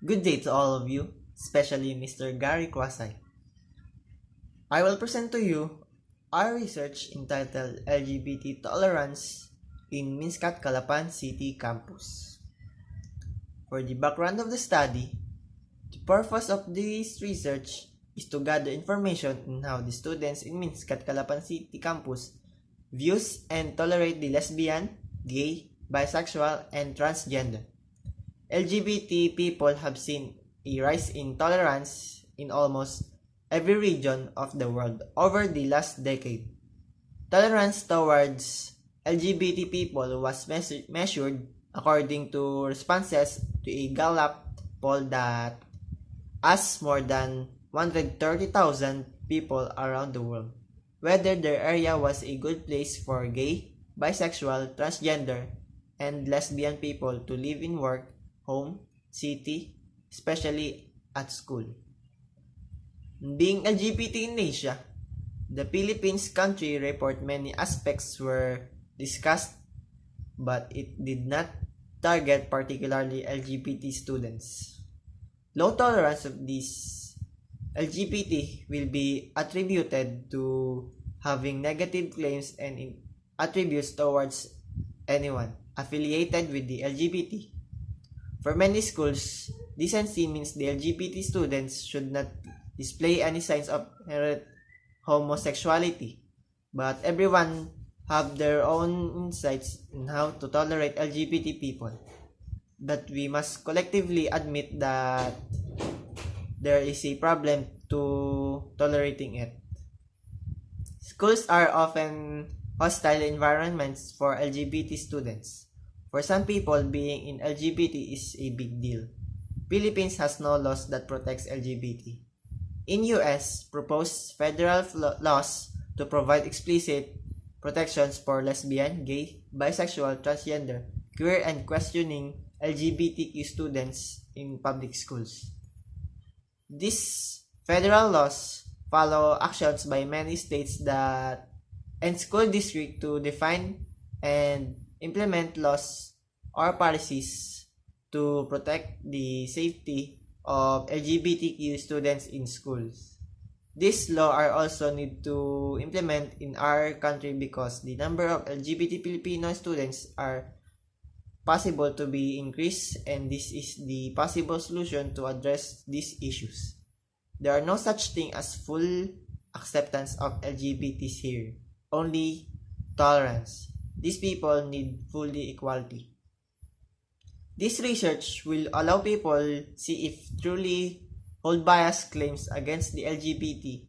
Good day to all of you, especially Mr. Gary Kwasay. I will present to you our research entitled LGBT Tolerance in MinSCAT Calapan City Campus. For the background of the study, the purpose of this research is to gather information on how the students in MinSCAT Calapan City Campus views and tolerate the lesbian, gay, bisexual, and transgender. LGBT people have seen a rise in tolerance in almost every region of the world over the last decade. Tolerance towards LGBT people was measured according to responses to a Gallup poll that asked more than 130,000 people around the world whether their area was a good place for gay, bisexual, transgender, and lesbian people to live in work, home, city, especially at school. Being LGBT in Asia, the Philippines country report many aspects were discussed, but it did not target particularly LGBT students. Low tolerance of these LGBT will be attributed to having negative claims and attributes towards anyone affiliated with the LGBT. For many schools, decency means the LGBT students should not display any signs of homosexuality, but everyone have their own insights on how to tolerate LGBT people. But we must collectively admit that there is a problem to tolerating it. Schools are often hostile environments for LGBT students. For some people, being in LGBT is a big deal. Philippines has no laws that protects LGBT. In US, proposed federal laws to provide explicit protections for lesbian, gay, bisexual, transgender, queer, and questioning LGBTQ students in public schools. These federal laws follow actions by many states that and school districts to define and implement laws or policies to protect the safety of LGBTQ students in schools. These laws are also need to implement in our country because the number of LGBT Filipino students are possible to be increased, and this is the possible solution to address these issues. There are no such thing as full acceptance of LGBTs here, only tolerance. These people need fully equality. This research will allow people see if truly hold biased claims against the LGBT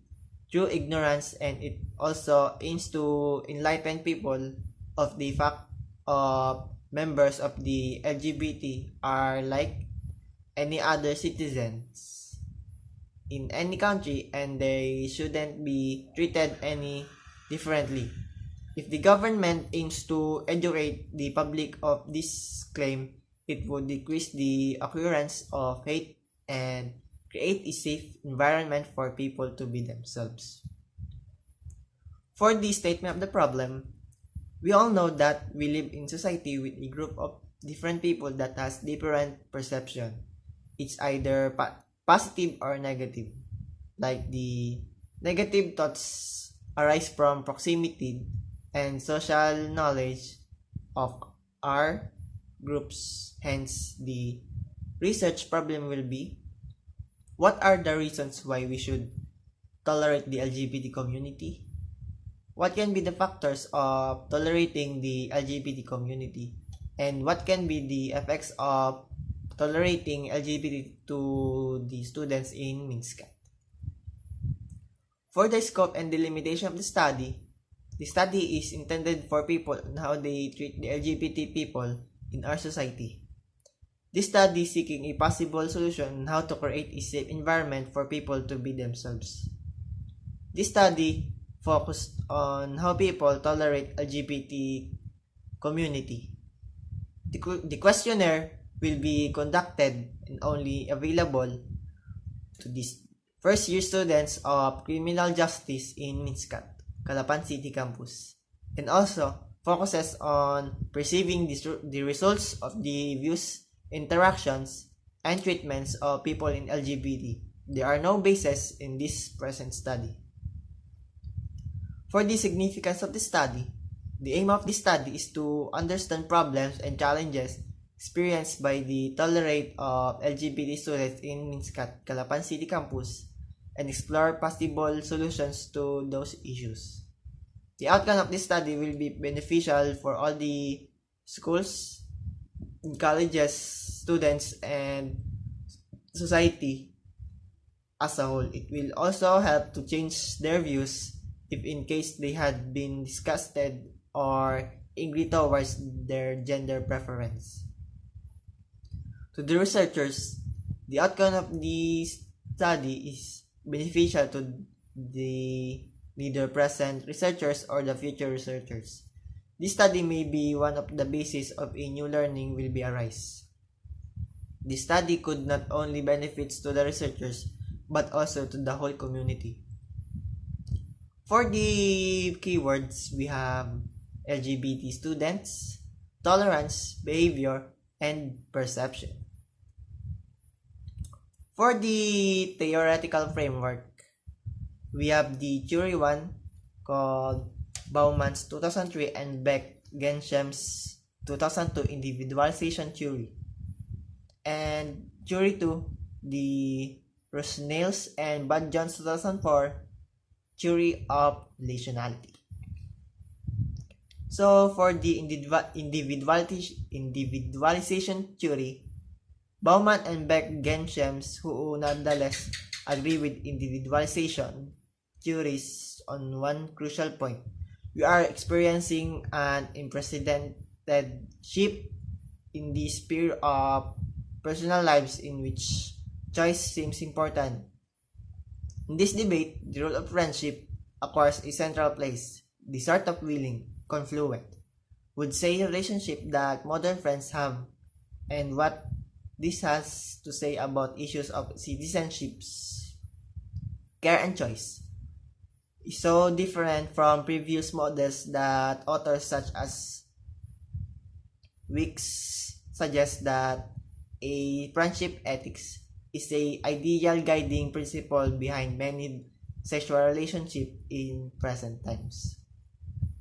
through ignorance, and it also aims to enlighten people of the fact of members of the LGBT are like any other citizens in any country and they shouldn't be treated any differently. If the government aims to educate the public of this claim, it would decrease the occurrence of hate and create a safe environment for people to be themselves. For the statement of the problem, we all know that we live in society with a group of different people that has different perception. It's either positive or negative. Like the negative thoughts arise from proximity and social knowledge of our groups. Hence, the research problem will be, what are the reasons why we should tolerate the LGBT community? What can be the factors of tolerating the LGBT community? And what can be the effects of tolerating LGBT to the students in MinSCAT? For the scope and delimitation of the study is intended for people on how they treat the LGBT people in our society. This study is seeking a possible solution on how to create a safe environment for people to be themselves. This study focused on how people tolerate LGBT community. The questionnaire will be conducted and only available to these first-year students of criminal justice in MinSCAT, Calapan City Campus, and also focuses on perceiving the results of the views, interactions, and treatments of people in LGBT. There are no bases in this present study. For the significance of the study, the aim of this study is to understand problems and challenges experienced by the tolerate of LGBT students in MinSCAT Calapan City Campus and explore possible solutions to those issues. The outcome of this study will be beneficial for all the schools, colleges, students, and society as a whole. It will also help to change their views if in case they had been disgusted or angry towards their gender preference. To the researchers, the outcome of the study is beneficial to the neither present researchers or the future researchers. This study may be one of the basis of a new learning will be arise. The study could not only benefits to the researchers but also to the whole community. For the keywords, we have LGBT students, tolerance, behavior, and perception. For the theoretical framework, we have the theory 1 called Bauman's 2003 and Beck-Genshem's 2002 individualization theory. And theory 2, the Rusnell's and Badjohn's 2004 theory of relationality. So for the individualization theory, Bauman and Beck-Genshem's, who nonetheless agree with individualization theories on one crucial point. We are experiencing an unprecedented shift in the sphere of personal lives in which choice seems important. In this debate, the role of friendship acquires a central place. The sort of willing, confluent, would say relationship that modern friends have, and what this has to say about issues of citizenships, care, and choice is so different from previous models that authors such as Wicks suggest that a friendship ethics is a ideal guiding principle behind many sexual relationships in present times.